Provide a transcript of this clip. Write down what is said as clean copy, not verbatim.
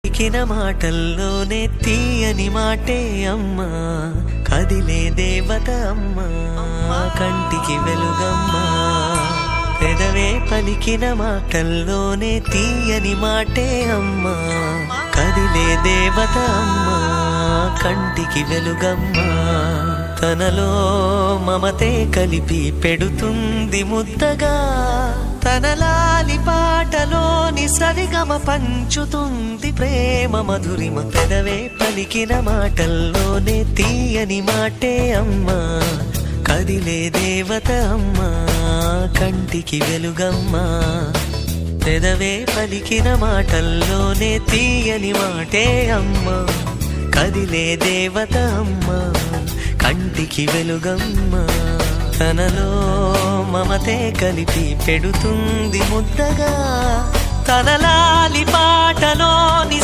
పలికిన మాటల్లోనే తీయని మాటే అమ్మా, కదిలే దేవత అమ్మా, కంటికి వెలుగమ్మా. పెదవే పలికిన మాటల్లోనే తీయని మాటే అమ్మా, కదిలే దేవత అమ్మా, కంటికి వెలుగమ్మా. తనలో మమతే కలిపి పెడుతుంది ముద్దగా, తన లాలి పాటలోని సరిగమ పంచుతుంది ప్రేమ మధురిమ. పెదవే పలికిన మాటల్లోనే తీయని మాటే అమ్మా, కదిలే దేవత అమ్మా, కంటికి వెలుగమ్మా. పెదవే పలికిన మాటల్లోనే తీయని మాటే అమ్మా, కదిలే దేవత అమ్మా, కంటికి వెలుగమ్మా. తనలో మమతే కలిపి పెడుతుంది ముద్దగా, తన లాలి పాటలోని